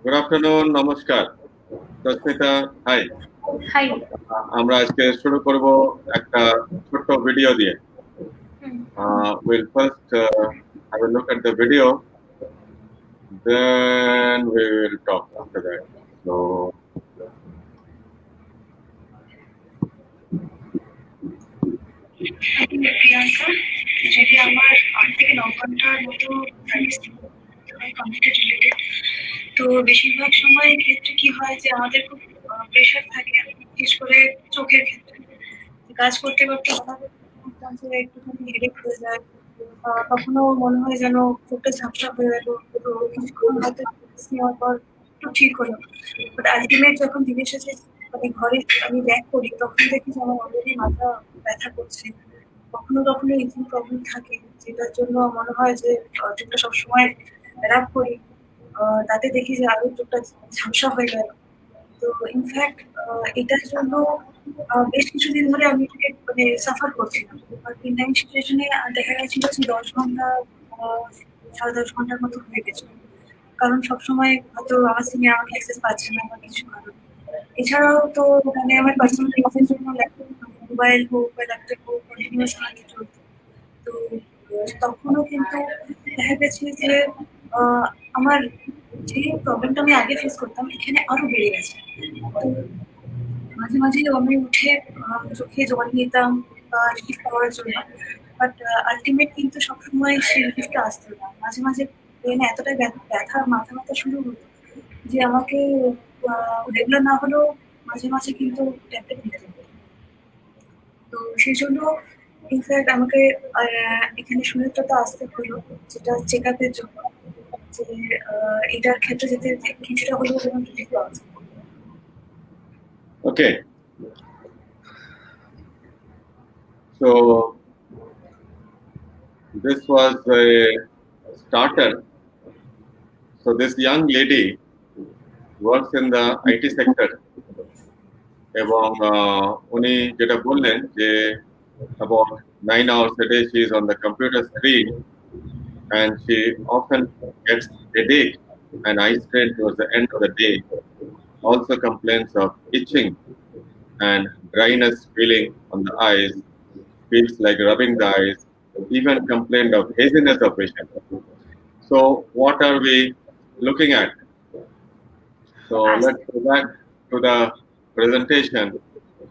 Good afternoon, নমস্কার Rashmita. High. High. আমরা আজকে শুরু করব একটা ছোট্ট ভিডিও দিয়ে। We'll first have a look at the video, then we will talk after that. So Priyanka, যদি আমার 8 থেকে 9 ঘন্টার মতো সার্ভিস কম্পিউটার রিলেটেড, তো বেশিরভাগ সময় ক্ষেত্রে কি হয় যে আমাদের খুব প্রেশার থাকে, বিশেষ করে চোখের ক্ষেত্রে। কাজ করতে করতে হঠাৎ একটুখানি হেডেক হয়ে যায়, কখনো মনে হয় যেন চোখটা ঝাপসা হয়ে গেল, তো কিছুক্ষণ হয়তো নেওয়ার পর একটু ঠিক হলো। বাট আলটিমেট যখন দিনের শেষে মানে ঘরে আমি ব্যাক করি, তখন দেখি যে আমার অলরেডি মাথা ব্যথা করছে। কখনো কখনো ইচিং প্রবলেম থাকে, যেটার জন্য মনে হয় যে চোখটা সবসময় রাগ করি, তাতে দেখি যে আরো চোখটা ঝাপসা হয়ে গেল। তো ইনফ্যাক্ট এটার জন্য বেশ কিছুদিন ধরে আমি এটাকে মানে সাফার করছিলাম। আর ইন টাইম সিচুয়েশনে দেখা গেছিল যে 10 ঘন্টা 10.5 ঘন্টার মতো হয়ে গেছিল। কারণ সবসময় হয়তো আমার সিনিয়র আমাকে অ্যাক্সেস পাচ্ছে না বা কিছু কারণ। এছাড়াও তো মানে আমার পার্সোনাল কাজের জন্য মোবাইল হোক বা ল্যাপটপ হোক কন্টিনিউয়াস হাতে চলতো। তো তখনও কিন্তু দেখা গেছে যে আমার যে প্রবলেমটা আমি আগে ফেস করতাম এখানে আরো বেড়ে গেছে। তো মাঝে মাঝে আমি উঠে চোখে জল নিতাম রিলিফ পাওয়ার জন্য, বাট আলটিমেট কিন্তু সবসময় সেই রিলিফটা আসতো না। মাঝে মাঝে ব্রেনে এতটাই ব্যথা মাথা ব্যথা শুরু হতো যে আমাকে রেগুলার না হলেও মাঝে মাঝে কিন্তু ট্যাবলেট নিতে হতো। তো সেই জন্য ইনফ্যাক্ট আমাকে এখানে সুনেত্রতা আসতে হলো, যেটা চেক আপের জন্য, যে এটার ক্ষেত্রে যেতে কিছুটা হলেও যেন রিলিফ পাওয়া যায়। okay, so this was a starter. So this young lady works in the IT sector, এবং উনি যেটা বললেন যে about 9 hours a day she is on the computer screen, and she often gets headache and eye strain towards the end of the day. Also complains of itching and dryness feeling on the eyes, feels like rubbing the eyes, even complained of haziness of vision. So what are we looking at? So let's go back to the presentation.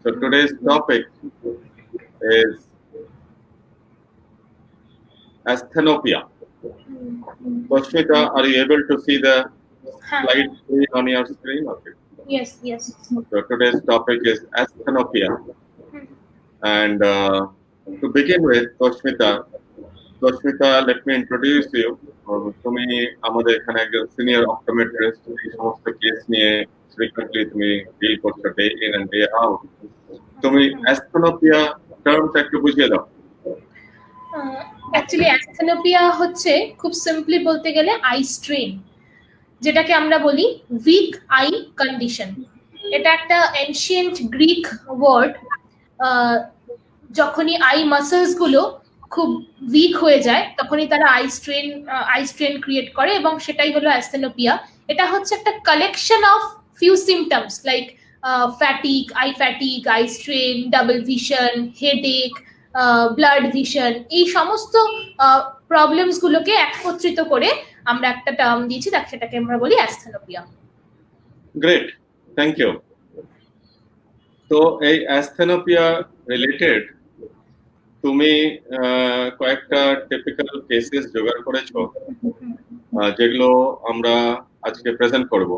So today's topic is asthenopia. Rashmita, are you able to see the slide on your screen? Okay. Yes. So today's topic is asthenopia. And to begin with, Rashmita, let me introduce you. তুমি আমাদের এখানে একজন senior optometrist, এই সমস্ত case নিয়ে frequently তুমি deal করছো day in and day out. তুমি অ্যাস্থেনোপিয়া টার্মটা একটু বুঝিয়ে দাও। অ্যাকচুয়ালি অ্যাস্থেনোপিয়া হচ্ছে খুব সিম্পলি বলতে গেলে আই স্ট্রেন, যেটাকে আমরা বলি উইক আই কন্ডিশন। এটা একটা এনশিয়েন্ট গ্রিক ওয়ার্ড। যখনই আই মাসলস গুলো খুব উইক হয়ে যায় তখনই তারা আই স্ট্রেন ক্রিয়েট করে, এবং সেটাই হলো অ্যাস্থেনোপিয়া। এটা হচ্ছে একটা collection of few symptoms like fatigue, I strain, double vision, headache, blood vision. এই সমস্ত প্রবলেমস গুলোকে একত্রিত করে আমরা একটা টার্ম দিয়েছি, সেটাকে আমরা বলি অ্যাস্থেনোপিয়া। Great, thank you. তো এই অ্যাস্থেনোপিয়া রিলেটেড তুমি কয়েকটা টিপিক্যাল কেসেস জোগাড় করেছো, যেগুলো আমরা আজকে প্রেজেন্ট করব।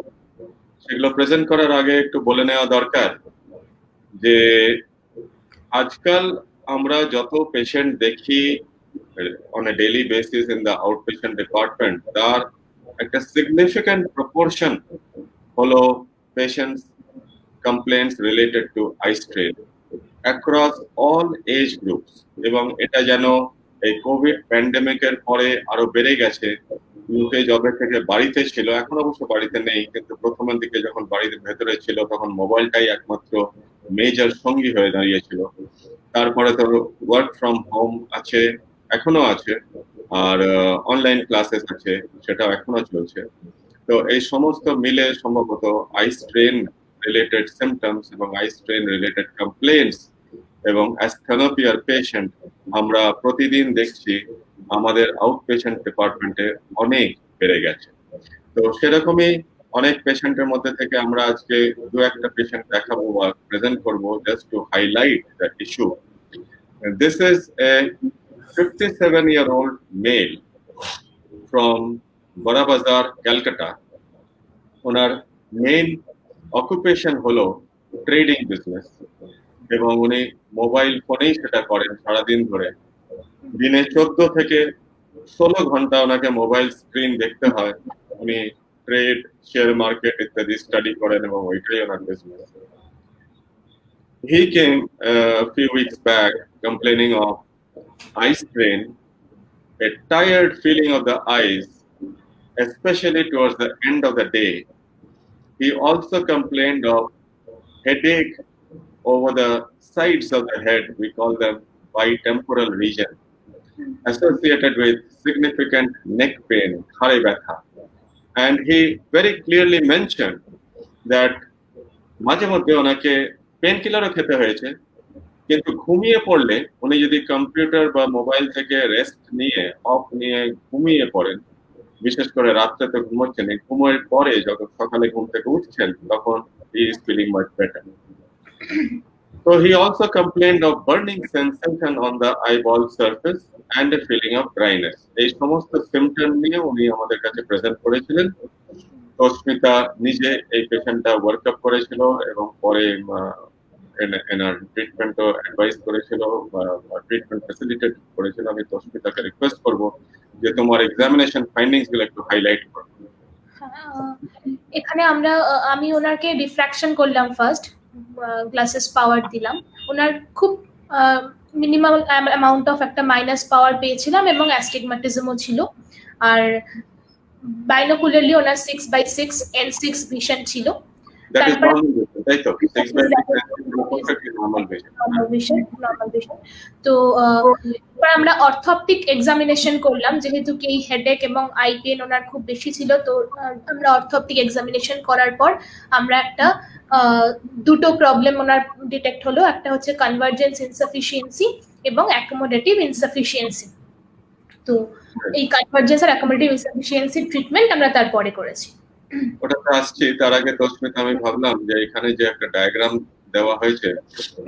সেগুলো প্রেজেন্ট করার আগে একটু বলে নেওয়া দরকার যে আজকাল আমরা যত পেশেন্ট দেখি on a daily basis in the outpatient department, তার একটা significant proportion হলো patients complaints related to eye strain across all age groups, এবং এটা যেন এই কোভিড প্যান্ডেমিকের পরে আরো বেড়ে গেছে। লোকে যবে থেকে বাড়িতে ছিল, এখন অবশ্য বাড়িতে নেই, কিন্তু প্রথমের দিকে যখন বাড়িতে ভেতরে ছিল তখন মোবাইলটাই একমাত্র মেজর সঙ্গী হয়ে দাঁড়িয়েছিল। তারপরে তো ওয়ার্ক ফ্রম হোম আছে, এখনো আছে, আর অনলাইন ক্লাসেস আছে, সেটাও এখনো চলছে। তো এই সমস্ত মিলে সম্ভবত আই স্ট্রেন রিলেটেড সিমটমস এবং আই স্ট্রেন রিলেটেড কমপ্লেন্টস এবং অ্যাস্থেনোপিয়ার পেশেন্ট আমরা প্রতিদিন দেখছি আমাদের আউট পেশেন্ট ডিপার্টমেন্টে অনেক বেড়ে গেছে। তো সেরকমই অনেক পেশেন্টের মধ্যে থেকে আমরা আজকে দু একটা পেশেন্ট দেখাবো বা প্রেজেন্ট করবো just to highlight the issue. This is a 57-year-old male from Barabazar, Calcutta. Owner main occupation হলো ট্রেডিং বিজনেস এবং উনি মোবাইল ফোনেই সেটা করেন সারাদিন ধরে। দিনে 14 থেকে 16 ঘন্টা ওনাকে মোবাইল স্ক্রিন দেখতে হয়। উনি ট্রেড, শেয়ার মার্কেট ইত্যাদি স্টাডি করেন এবং ওইটাই ওনার business. He came a few weeks back complaining of eye strain, a tired feeling of the eyes, especially towards the end of the day. He also complained of headache over the sides of the head, we call them bitemporal region, associated with significant neck pain, khare betha. And he very clearly mentioned that মাঝে মধ্যে ওনাকে pen কিলারও খেতে হয়েছে, কিন্তু ঘুমিয়ে পড়লে উনি যদি কম্পিউটার বা মোবাইল থেকে রেস্ট নিয়ে অফ নিয়ে ঘুমিয়ে পড়েন, বিশেষ করে রাত্রে তো ঘুমোচ্ছেন, ঘুমের পরে যখন সকালে ঘুম থেকে উঠছেন তখন he is feeling much better. So he also complained of burning sensation on the eyeball surface and a feeling of dryness. এই সমস্ত সিম্পটম নিয়ে উনি আমাদের কাছে প্রেজেন্ট করেছিলেন। তস্মিতা নিজে এই পেশেন্টটা ওয়ার্কআপ করেছিল এবং পরে এনার ট্রিটমেন্টও অ্যাডভাইস করেছিল বা ট্রিটমেন্ট ফ্যাসিলিটেট করেছিল। আমি তস্মিতাকে রিকোয়েস্ট করব যে তোমার এক্সামিনেশন ফাইন্ডিংস গুলো একটু হাইলাইট করো। এখানে আমি ওনাকে ডিফ্র্যাকশন করলাম ফার্স্ট, গ্লাসেস পাওয়ার দিলাম। ওনার খুব মিনিমাম অ্যামাউন্ট অফ একটা মাইনাস পাওয়ার পেয়েছিলাম এবং অ্যাস্টিগম্যাটিজমও ছিল। আর বাইনোকুলারলি ওনার 6/6 N6 ভিশন ছিল। তো আমরা অর্থোপটিক এক্সামিনেশন করলাম, যেহেতু কি হেডেক এবং আই পেন ওনার খুব বেশি ছিল। তো আমরা অর্থোপটিক এক্সামিনেশন করার পর আমরা একটা দুটো প্রবলেম ওনার ডিটেক্ট হলো। একটা হচ্ছে কনভার্জেন্স ইনসাফিসিয়েন্সি এবং অ্যাকোমোডেটিভ ইনসাফিসিয়েন্সি। তো এই কনভার্জেন্স আর অ্যাকোমোডেটিভ ইনসাফিসিয়েন্সি ট্রিটমেন্ট আমরা তারপরে করেছি। ওটাতে আসছি, তার আগে তস্মিতা আমি ভাবলাম যে এখানে যে একটা ডায়াগ্রাম দেওয়া হয়েছে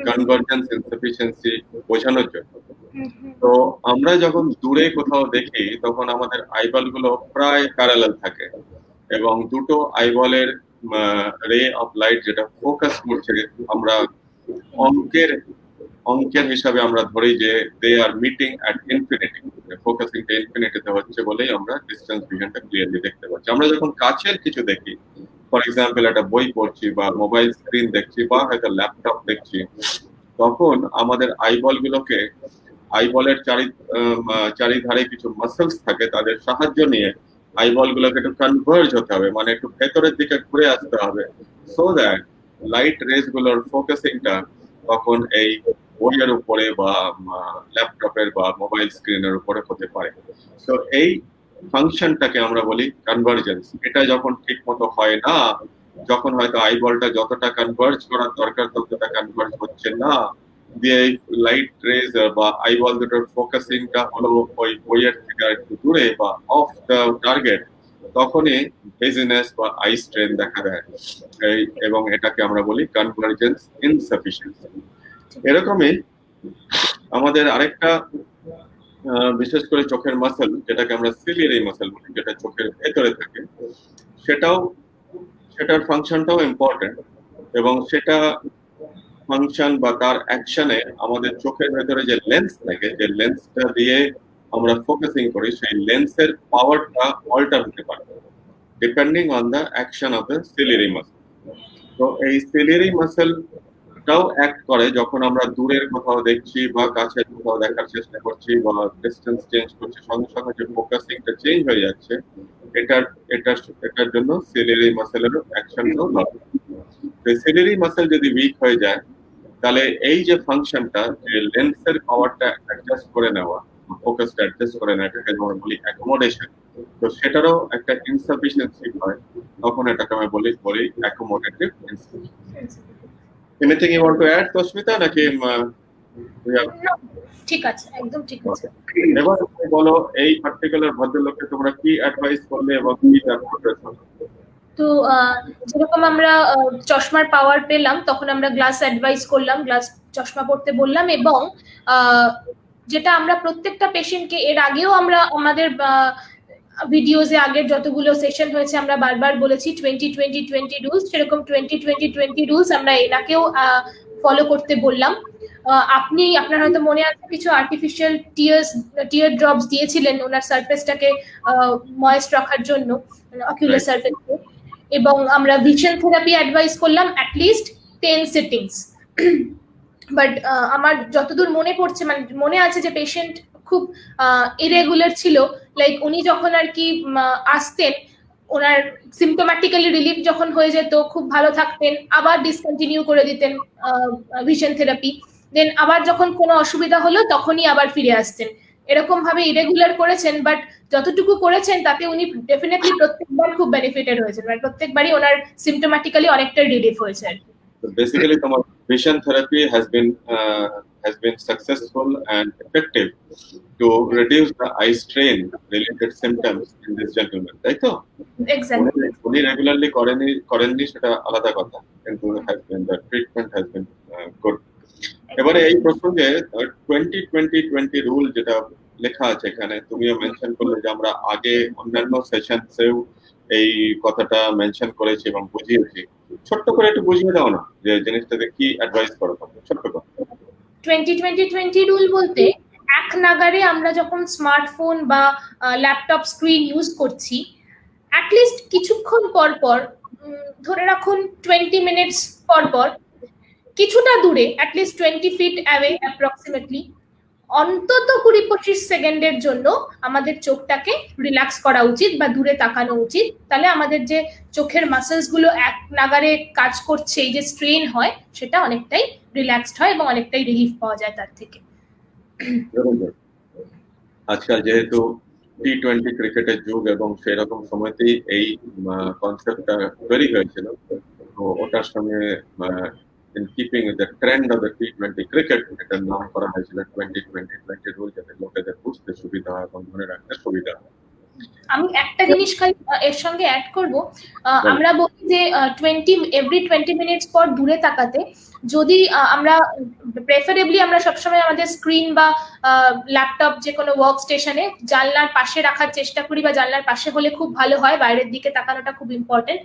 কনভার্জেন্স ইনসাফিসিয়েন্সি বোঝানোর জন্য। তো আমরা যখন দূরে কোথাও দেখি তখন আমাদের আইবল গুলো প্রায় প্যারালাল থাকে এবং দুটো আইবলের রে অফ লাইট যেটা ফোকাস করছে আমরা অঙ্কের হিসাবে আমরা ধরি যে দে আর মিটিং অ্যাট ইনফিনিটি, ফোকাসিং টা ইনফিনিটিতে হচ্ছে বলেই আমরা ডিসটেন্স ভিশনটা ক্লিয়ারলি দেখতে পাচ্ছি। আমরা যখন কাছের কিছু দেখি, ফর এক্সাম্পল একটা বই পড়ছি বা মোবাইল স্ক্রিন দেখছি বা হয়তো ল্যাপটপ দেখছি, তখন আমাদের আইবল গুলোকে, আইবলের চারিধারে কিছু মাসলস থাকে, তাদের সাহায্য নিয়ে আইবল গুলোকে একটু কনভার্জ হতে হবে, মানে একটু ভেতরের দিকে ঘুরে আসতে হবে, সো দ্যাট লাইট রেজ গুলোর ফোকাসিংটা তখন এই বইয়ের উপরে বা ল্যাপটপের বা মোবাইল স্ক্রিনের উপরে হতে পারে। তো এই ফাংশনটাকে আমরা বলি কনভার্জেন্স। এটা যখন ঠিক মতো হয় না, যখন হয়তো আইবলটা যতটা কনভার্জ করার দরকার ততটা কনভার্জ হচ্ছে না, দিয়ে লাইট রেজ বা আইবল দুটোর ফোকাসিংটা হলো ওই বইয়ের থেকে একটু দূরে বা অফ দ্য টার্গেট, তখনই হেজিনেস বা আই স্ট্রেন দেখা দেয় এবং এটাকে আমরা বলি কনভার্জেন্স ইনসাফিসিয়েন্সি। এরকমই আমাদের আরেকটা বিশেষ করে চোখের মাসল, যেটাকে আমরা সিলিয়ারি মাসল বলি, যেটা চোখের ভেতরে থাকে, সেটার ফাংশনটাও ইম্পর্টেন্ট এবং সেটা ফাংশন বা তার অ্যাকশনে আমাদের চোখের ভেতরে যে লেন্স থাকে, যে লেন্সটা দিয়ে আমরা ফোকাসিং করি, সেই লেন্সের পাওয়ারটা অল্টার হতে পারে depending on the action of the ciliary muscle. তো এই সিলিয়ারি মাসলটাও অ্যাক্ট করে যখন আমরা দূরের কোথাও দেখছি বা কাছে কোথাও দেখার চেষ্টা করছি বা ডিস্টেন্স চেঞ্জ করছি, সঙ্গে সঙ্গে যে ফোকাসিংটা চেঞ্জ হয়ে যাচ্ছে, এটার জন্য সিলিয়ারি মাসলের অ্যাকশনটাও দরকার। সিলিয়ারি মাসল যদি উইক হয়ে যায়, তাহলে এই যে ফাংশনটা, যে লেন্সের পাওয়ারটা অ্যাডজাস্ট করে নেওয়া, ফোকাসটা অ্যাডজাস্ট করে না, এটাকে আমরা বলি অ্যাকোমোডেশন। তো সেটারও একটা ইনসাফিসিয়েন্সি হয়, তখন এটাকে আমি বলি accommodative insufficiency. Anything you want to add Tasmita, নাকি ঠিক আছে, একদম ঠিক আছে। এবার তুমি বলো এই পার্টিকুলার ভদ্রলোককে তোমরা কি অ্যাডভাইস করলে এবং কি তার প্রোগ্রেস হলো? তো যেরকম আমরা চশমার পাওয়ার পেলাম, তখন আমরা গ্লাস অ্যাডভাইস করলাম, গ্লাস চশমা পড়তে বললাম, এবং যেটা আমরা প্রত্যেকটা পেশেন্টকে এর আগেও আমরা আমাদের ভিডিওজে আগের যতগুলো সেশন হয়েছে আমরা বারবার বলেছি 20-20-20 রুলস, সেরকম 20-20-20 রুলস আমরা এনাকেও ফলো করতে বললাম। আপনার হয়তো মনে আছে কিছু আর্টিফিশিয়াল টিয়ার ড্রপস দিয়েছিলেন ওনার সারফেসটাকে ময়েস্ট রাখার জন্য, অকুলার সারফেসকে, এবং আমরা ভিশন থেরাপি অ্যাডভাইস করলাম অ্যাটলিস্ট 10 সিটিংস। বাট আমার যতদূর মনে পড়ছে, মানে মনে আছে যে পেশেন্ট খুব ইরেগুলার ছিল, লাইক উনি যখন আর কি আসতেন, ওনার সিমটোম্যাটিক্যালি রিলিফ যখন হয়ে যেত খুব ভালো থাকতেন, আবার ডিসকন্টিনিউ করে দিতেন ভিশন থেরাপি, দেন আবার যখন কোনো অসুবিধা হলো তখনই আবার ফিরে আসতেন। এরকম ভাবে ইরেগুলার করেছেন, বাট যতটুকু করেছেন তাতে উনি ডেফিনেটলি প্রত্যেকবার খুব বেনিফিটেড হয়েছেন, মানে প্রত্যেকবারই ওনার সিমটোম্যাটিক্যালি অনেকটা রিলিফ হয়েছে। So basically, তোমার vision therapy has been successful and effective to reduce the eye strain related symptoms in this gentleman, তাই তো? এক্স্যাক্টলি। উনি রেগুলারলি করেননি সেটা আলাদা কথা, কিন্তু the treatment has been good. এবারে এই প্রসঙ্গে 20-20-20 রুল যেটা লেখা আছে এখানে, তুমিও মেনশন করলে যে আমরা আগে অন্যান্য সেশনসেও এই কথাটা মেনশন করেছি এবং বুঝিয়েছি। ছোট্ট করে একটু বুঝিয়ে দাও না যে জিনিসটাতে কি অ্যাডভাইস করো, ছোট্ট করে। 20-20-20 রুল বলতে এক নাগারে আমরা যখন স্মার্টফোন বা ল্যাপটপ স্ক্রিন ইউজ করছি, অ্যাটলিস্ট কিছুক্ষণ পর পর, ধরে রাখুন 20 মিনিটস পর পর, কিছুটা দূরে, অ্যাটলিস্ট 20 ফিট অ্যাওয়ে অ্যাপ্রক্সিমেটলি, অন্তত 20-25 সেকেন্ডের জন্য আমাদের চোখটাকে রিল্যাক্স করা উচিত বা দূরে তাকানো উচিত। তাহলে আমাদের যে চোখের মাসেলস গুলো এক নাগারে কাজ করছে, এই যে স্ট্রেন হয়, সেটা অনেকটাই রিল্যাক্সড হয় এবং অনেকটাই রিলিফ পাওয়া যায় তার থেকে। আজকাল যেহেতু টি-20 ক্রিকেটের যুগ এবং সেরকম সময়তেই এই কনসেপ্টটা তৈরি হয়েছিল, তো ওটার সঙ্গে in keeping with the trend of the T20 cricket, এটার নাম করা হয়েছিল 20-20-20 রুল, যাতে লোকেদের বুঝতে সুবিধা হয় এবং মনে রাখতে সুবিধা হয়। আমি একটা জিনিস খালি এর সঙ্গে অ্যাড করব, আমরা বলি যে 20 মিনিটস পর দূরে তাকাতে, যদি আমরা প্রেফারেবলি আমরা সবসময় আমাদের স্ক্রিন বা ল্যাপটপ যে কোনো ওয়ার্ক স্টেশনে জানলার পাশে রাখার চেষ্টা করি, বা জানলার পাশে হলে খুব ভালো হয়, বাইরের দিকে তাকানোটা খুব ইম্পর্টেন্ট,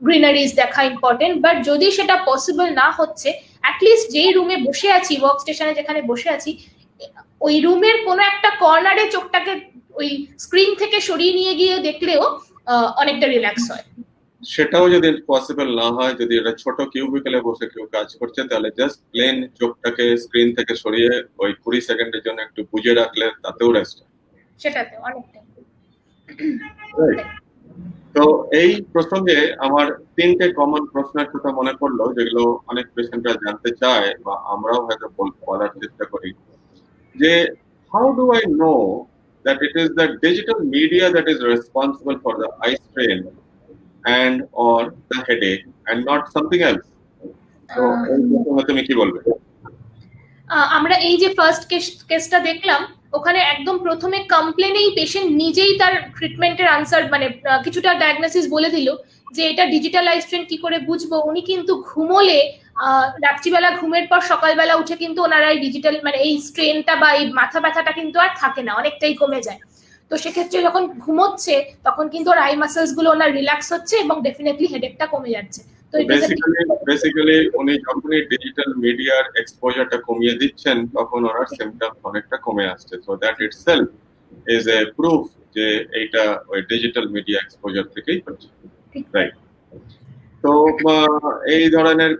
গ্রিনারিজ দেখা ইম্পর্টেন্ট। বাট যদি সেটা পসিবল না হচ্ছে, অ্যাটলিস্ট যেই রুমে বসে আছি, ওয়ার্ক স্টেশনে যেখানে বসে আছি, ওই রুমের কোনো একটা কর্নারে চোখটাকে ওই স্ক্রিন থেকে সরিয়ে নিয়ে গিয়ে দেখলেও অনেকটা রিল্যাক্স হয়। সেটাও যদি পসিবল না হয়, যদি এটা ছোট কিউবিকলে বসে কেউ কাজ করছে, তাহলে জাস্ট প্লেন চোখটাকে স্ক্রিন থেকে সরিয়ে ওই 20 সেকেন্ডের জন্য একটু বুঝে রাখলে তাতেও রেস্ট হয়, সেটাতে অনেকটা। তো এই প্রসঙ্গে আমার 3টে কমন প্রশ্নের কথা মনে পড়লো, যেগুলো অনেক পেশেন্টরা জানতে চায় বা আমরাও হয়তো বলার চেষ্টা করি, যে how do I know that it is the digital media that is responsible for the eye strain and or the headache and not something else? So এই প্রসঙ্গে তুমি কি বলবে? আমরা এই যে ফার্স্ট কেসটা দেখলাম, ওখানে একদম প্রথমে কমপ্লেনেই পেশেন্ট নিজেই তার ট্রিটমেন্টের আনসার, মানে কিছুটা ডায়াগনোসিস বলে দিল যে এটা ডিজিটাল আই স্ট্রেন, কি করে বুঝবো। উনি কিন্তু ঘুমোলে, রাত্রিবেলা ঘুমের পর সকালবেলা উঠে কিন্তু ওনার এই ডিজিটাল, মানে এই স্ট্রেনটা বা এই মাথা ব্যথাটা কিন্তু আর থাকে না, অনেকটাই কমে যায়। তো সেক্ষেত্রে যখন ঘুমোচ্ছে তখন কিন্তু ওর আই মাসেলস গুলো ওনার রিল্যাক্স হচ্ছে এবং ডেফিনেটলি হেডেকটা কমে যাচ্ছে। তো বেসিক্যালি উনি যখনই ডিজিটাল মিডিয়ার এক্সপোজারটা কমিয়ে দিচ্ছেন, তখন ওনার সিম্পটমস অনেকটা কমে আসছে। So that itself is a proof যে এইটা ওই ডিজিটাল মিডিয়া এক্সপোজার থেকেই হচ্ছে, রাইট? তো এই ধরনের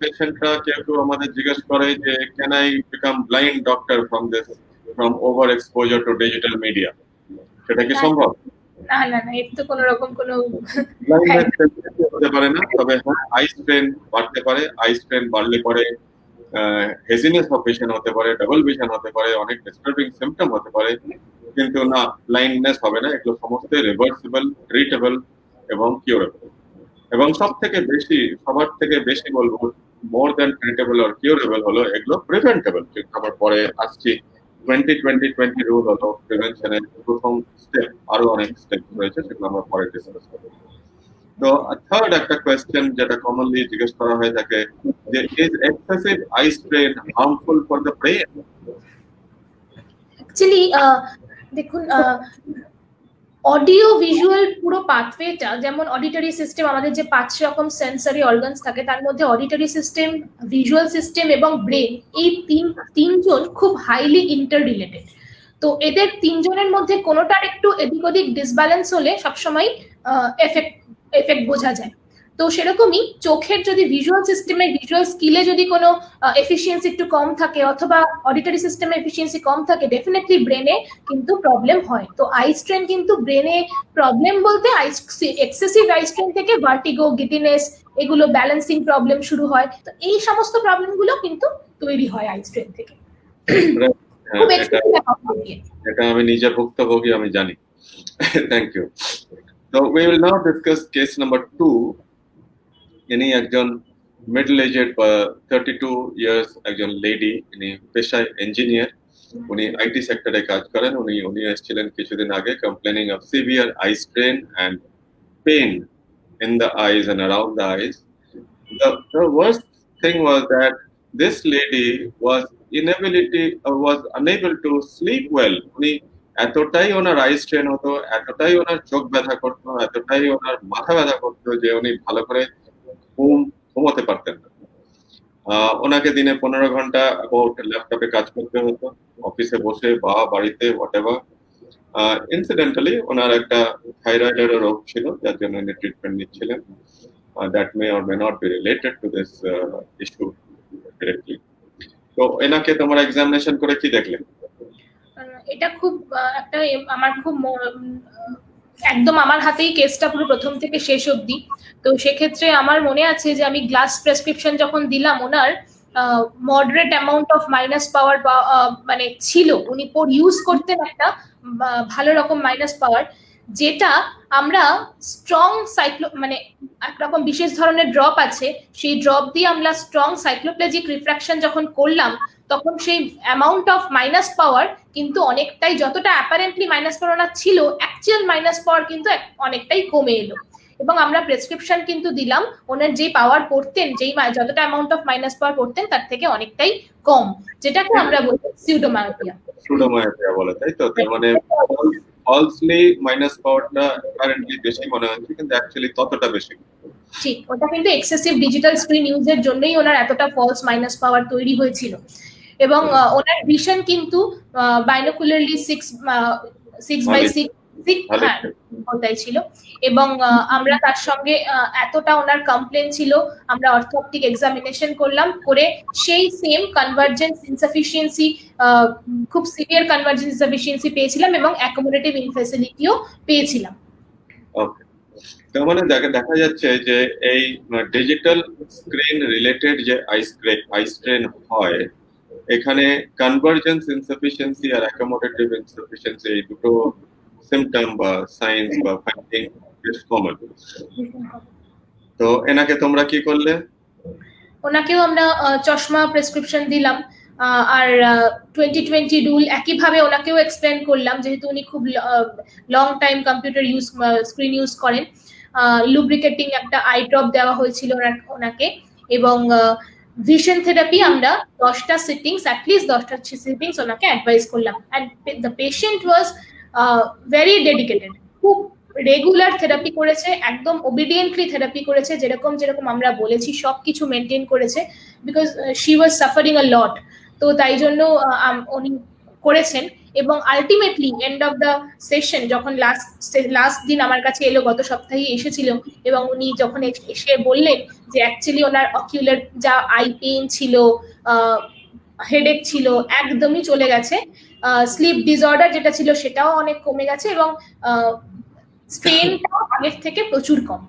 পেশেন্টরা কেউ আমাদের জিজ্ঞেস করে যে can I become blind doctor from over exposure two digital media, সেটা কি সম্ভব? না না না, এর তো কোনো রকম কোনো হতে পারে না, তবে হ্যাঁ আই স্ট্রেন বাড়তে পারে। আই স্ট্রেন বাড়লে পরে হেজিনেস অফ ভিশন হতে পারে, ডাবল ভিশন হতে পারে, অনেক ডিস্টার্বিং সিমটম হতে পারে, কিন্তু না, ব্লাইন্ডনেস হবে না। এগুলো সমস্ত রিভার্সিবল, ট্রিটেবল এবং কিউরেবল। এবং সবার থেকে বেশি বলবো, মোর দ্যান ট্রিটেবল আর কিউরেবল হলো এগুলো প্রিভেন্টেবল। কিন্তু আমরা পরে আসছি, 20-20-20 রুল হলো প্রিভেনশনের প্রথম স্টেপ, আরো অনেক স্টেপ রয়েছে, সেগুলো আমরা পরে ডিসকাস করবো। তো থার্ড একটা কোয়েশ্চেন যেটা কমনলি জিজ্ঞেস করা হয়ে থাকে, যে is excessive I strain harmful for the brain? Actually দেখুন, অডিও ভিজুয়াল পুরো পাথওয়েটা, যেমন অডিটরি সিস্টেম, আমাদের যে 5 রকম সেন্সরি অর্গানস থাকে তার মধ্যে অডিটরি সিস্টেম, ভিজুয়াল সিস্টেম এবং ব্রেন, এই তিনজন খুব হাইলি ইন্টার রিলেটেড। তো এদের তিনজনের মধ্যে কোনোটার একটু এদিক ওদিক ডিসব্যালেন্স হলে সবসময় এফেক্ট বোঝা যায়। তো সেরকমই চোখের যদি ভিজুয়াল সিস্টেমে, ভিজুয়াল স্কিলে যদি কোনো এফিসিয়েন্সি একটু কম থাকে অথবা অডিটরি সিস্টেমে এফিসিয়েন্সি কম থাকে, ডেফিনেটলি ব্রেনে কিন্তু প্রবলেম হয়। তো আই স্ট্রেন কিন্তু ব্রেনে প্রবলেম বলতে এক্সেসিভ আই স্ট্রেন থেকে ভার্টিগো, গিডিনেস, এগুলো ব্যালেন্সিং প্রবলেম শুরু হয়। তো এই সমস্ত প্রবলেমগুলো কিন্তু তৈরি হয় আই স্ট্রেন থেকে। খুব এক্সেসিভ অ্যামাউন্ট দিয়ে। এটা আমি নিজে ভুক্তভোগী, আমি জানি। Thank you. So we will now discuss case number 2. ইনি একজন মিডল এজেড বা 32 ইয়ার্স একজন লেডি, ইনি পেশায় ইঞ্জিনিয়ার, উনি আইটি সেক্টরে কাজ করেন। উনি এসেছিলেন কিছুদিন আগে complaining of severe eye strain and pain in the eyes and around the eyes. The worst thing was that this lady was unable to sleep well. উনি এতটাই ওনার আই স্ট্রেন হতো, এতটাই ওনার চোখ ব্যথা করতো, এতটাই ওনার মাথা ব্যথা করতো যে উনি ভালো করে ঘুমোতে পারতেন না। ওনাকে দিনে 15 ঘন্টা অ্যাবাউট ল্যাপটপে কাজ করতে হতো, অফিসে বসে বা বাড়িতে হোয়াটএভার। ইনসিডেন্টালি ওনার একটা থাইরয়েডের রোগ ছিল, যার জন্য উনি ট্রিটমেন্ট নিচ্ছিলেন। That may or may not be related to this issue directly. তো এনাকে তোমরা এক্সামিনেশন করে কি দেখলে? এটা খুব একটা আমার খুব একদম আমার হাতেই কেসটা পুরো প্রথম থেকে শেষ অবধি। তো সেক্ষেত্রে আমার মনে আছে যে আমি গ্লাস প্রেসক্রিপশন যখন দিলাম, ওনার moderate amount of minus power মানে ছিল, উনি ইউজ করতেন একটা ভালো রকম মাইনাস পাওয়ার, যেটা আমরা স্ট্রং মানে একরকম বিশেষ ধরনের ড্রপ আছে, সেই ড্রপ দিয়ে আমরা স্ট্রং সাইক্লোপ্লেজিক রিফ্র্যাকশন যখন করলাম, তখন সেই অ্যামাউন্ট অফ মাইনাস পাওয়ার কিন্তু অনেকটাই, যতটা অ্যাপারেন্টলি মাইনাস পাওয়ার ছিল, অ্যাকচুয়াল মাইনাস পাওয়ার কিন্তু অনেকটাই কমে এলো। এবং আমরা প্রেসক্রিপশন কিন্তু দিলাম, ওনার যে পাওয়ার পড়তেন, যতটা অ্যামাউন্ট অফ মাইনাস পাওয়ার পড়তেন তার থেকে অনেকটাই কম, যেটাকে আমরা বলি সিউডোমায়োপিয়া। সিউডোমায়োপিয়া বলে, তাই তো? তার মানে ফলসলি মাইনাস পাওয়ারটা অ্যাপারেন্টলি বেশি মনে হচ্ছে, কিন্তু অ্যাকচুয়ালি ততটা বেশি ঠিক। ওটা কিন্তু এক্সেসিভ ডিজিটাল স্ক্রিন ইউজের জন্যই ওনার এতটা ফলস মাইনাস পাওয়ার তৈরি হয়েছিল। এবং ওনার ভিশন কিন্তু বাইনোকুলারলি 6/6 ওটাই ছিল। এবং আমরা তার সঙ্গে এতটা ওনার কমপ্লেন ছিল, আমরা অর্থোপটিক এক্সামিনেশন করলাম, করে সেই সেম কনভার্জেন্স ইনসাফিসিয়েন্সি, খুব সিভিয়ার কনভার্জেন্স ইনসাফিসিয়েন্সি পেয়েছিলাম এবং অ্যাকোমোডেটিভ ইনফ্যাসিলিটিও পেয়েছিলাম। ওকে, তার মানে দেখা যাচ্ছে যে এই ডিজিটাল স্ক্রিন রিলেটেড যে আই স্ট্রেন হয়, এখানে কনভার্জেন্স ইনসাফিসিয়েন্সি আর অ্যাকোমোডেটিভ ইনসাফিসিয়েন্সি, এই দুটো সিম্পটম বা সাইন্স বা ফাইন্ডিং বেশ কমন। তো এনাকে তোমরা কি করলে? ওনাকেও আমরা চশমা প্রেসক্রিপশন দিলাম, আর 20/20 রুল একইভাবে ওনাকেও এক্সপ্লেন করলাম, যেহেতু উনি খুব long time computer screen use করেন। লুব্রিকেটিং একটা আই ড্রপ দেওয়া হয়েছিল ওনাকে, এবং ভিশন থেরাপি আমরা 10টা সিটিংস, অ্যাটলিস্ট 10টা সিটিংস ওনাকে অ্যাডভাইস করলাম। And the patient was very dedicated, খুব রেগুলার থেরাপি করেছে, একদম ওবিডিয়েন্টলি থেরাপি করেছে, যেরকম আমরা বলেছি সবকিছু মেনটেন করেছে, বিকজ শি ওয়াজ সাফারিং আ লট। তো তাই জন্য উনি করেছেন। এবং ultimately end of the session, যখন লাস্ট দিন আমার কাছে এলো, গত সপ্তাহে এসেছিল, এবং উনি যখন এসে বললেন যে অ্যাকচুয়ালি ওনার অকিউলার যা আই পেইন ছিল, হেডেক ছিল, একদমই চলে গেছে, স্লিপ ডিসঅর্ডার যেটা ছিল সেটাও অনেক কমে গেছে, এবং স্ট্রেনটাও আগের থেকে প্রচুর কম।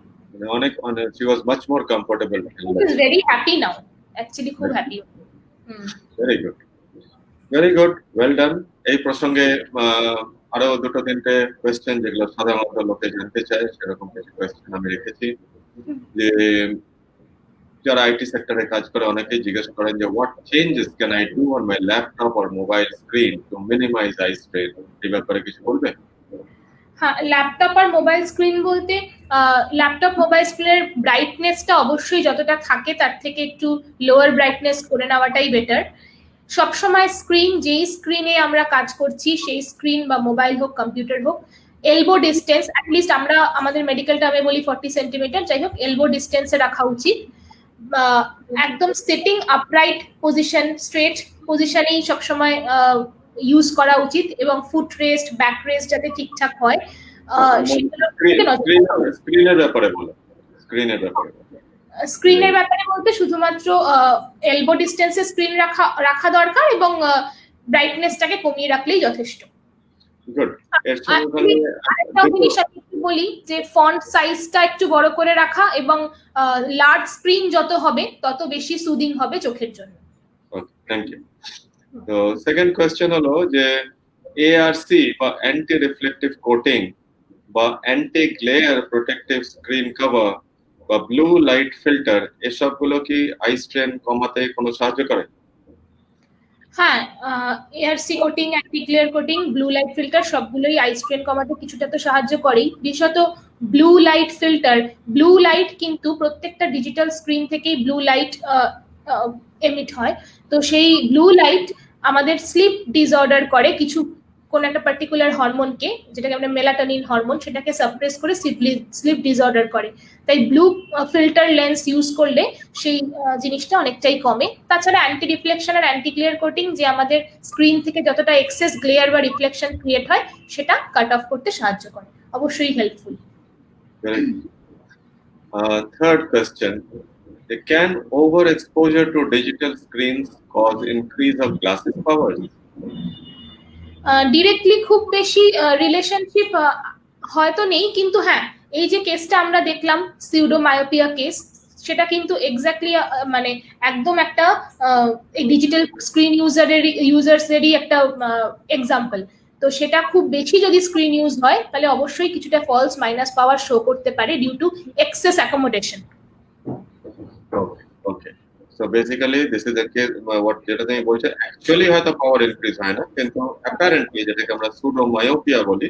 অনেক she was much more comfortable. She is very happy now, actually খুব happy. Very good, very good, well done. এই প্রসঙ্গে আরো দুটো তিনটে কোয়েশ্চেন যেগুলো সাধারণত লোকে জানতে চায়, সেরকম কিছু কোয়েশ্চেন আমি রেখেছি। যে যারা আইটি সেক্টরে কাজ করে অনেকেই জিজ্ঞেস করেন যে what changes can I do on my laptop or mobile screen to minimise eye strain, এই ব্যাপারে কিছু বলবে? হ্যাঁ, ল্যাপটপ আর মোবাইল স্ক্রিন বলতে ল্যাপটপ মোবাইল স্ক্রিনের ব্রাইটনেসটা অবশ্যই যতটা থাকে তার থেকে একটু লোয়ার ব্রাইটনেস করে নেওয়াটাই বেটার। সবসময় স্ক্রিন, যেই স্ক্রিনে আমরা কাজ করছি সেই স্ক্রিন বা মোবাইল হোক কম্পিউটার হোক, এলবো ডিস্টেন্স অ্যাটলিস্ট আমরা আমাদের মেডিকেল টার্মে বলি 40 সেন্টিমিটার, যাই হোক এলবো ডিস্টেন্সে রাখা উচিত। একদম সিটিং আপরাইট পজিশন, স্ট্রেট পজিশনেই সবসময় ইউজ করা উচিত এবং ফুট রেস্ট, ব্যাক রেস্ট যাতে ঠিকঠাক হয় স্ক্রিনের ব্যাপারে বলো। স্ক্রিনের ব্যাপারে স্ক্রিনের ব্যাপারে বলতে শুধুমাত্র এলবো ডিস্টেন্সে স্ক্রিন রাখা দরকার এবং ব্রাইটনেসটাকে কমিয়ে রাখলেই যথেষ্ট। গুড। আরেকটা জিনিস আমি একটু বলি যে ফন্ট সাইজটা একটু বড় করে রাখা এবং লার্জ স্ক্রিন যত হবে তত বেশি সুদিং হবে চোখের জন্য। Thank you. তো সেকেন্ড কোয়েশ্চেন হলো যে এআরসি বা অ্যান্টি রিফ্লেকটিভ কোটিং বা anti glare protective screen cover বা ব্লু লাইট ফিল্টার এসবগুলো কি আই স্ট্রেন কমাতে কোনো সাহায্য করে? হ্যাঁ, ARC coating, anti glare coating, blue light filter সবগুলোই আই স্ট্রেন কমাতে কিছুটা তো সাহায্য করেই। বিশেষত blue light filter, blue light কিন্তু প্রত্যেকটা ডিজিটাল স্ক্রিন থেকেই ব্লু লাইট এমিট হয়। তো সেই ব্লু লাইট আমাদের স্লিপ ডিসঅর্ডার করে, কিছু কোন একটা পার্টিকুলার হরমোনকে, যেটাকে আমরা মেলাটোনিন হরমোন, সেটাকে সাপ্রেস করে স্লিপ ডিসঅর্ডার করে। তাই ব্লু ফিল্টার লেন্স ইউজ করলে সেই জিনিসটা অনেকটাই কমে। তাছাড়া অ্যান্টি রিফ্লেকশন আর অ্যান্টি গ্লেয়ার কোটিং যে আমাদের স্ক্রিন থেকে যতটা এক্সেস গ্লেয়ার বা রিফ্লেকশন ক্রিয়েট হয় সেটা কাট অফ করতে সাহায্য করে, অবশ্যই helpful. Third question, can overexposure to digital screens cause increase of glasses powers? Directly খুব বেশি রিলেশনশিপ হয়তো নেই, কিন্তু হ্যাঁ, এই যে কেসটা আমরা দেখলাম সিউডোমায়োপিয়া কেস, সেটা কিন্তু এক্স্যাক্টলি মানে একদম একটা এই ডিজিটাল স্ক্রিন ইউজার্সেরই একটা এক্সাম্পল। তো সেটা খুব বেশি যদি স্ক্রিন ইউজ হয় তাহলে অবশ্যই কিছুটা ফলস মাইনাস পাওয়ার শো করতে পারে due to excess accommodation. Okay, so basically this is the case what যেটা তুমি বলছো, অ্যাকচুয়ালি হয়তো পাওয়ার ইনক্রিজ হয় না, কিন্তু অ্যাপারেন্টলি যেটাকে আমরা সুডোমায়োপিয়া বলি,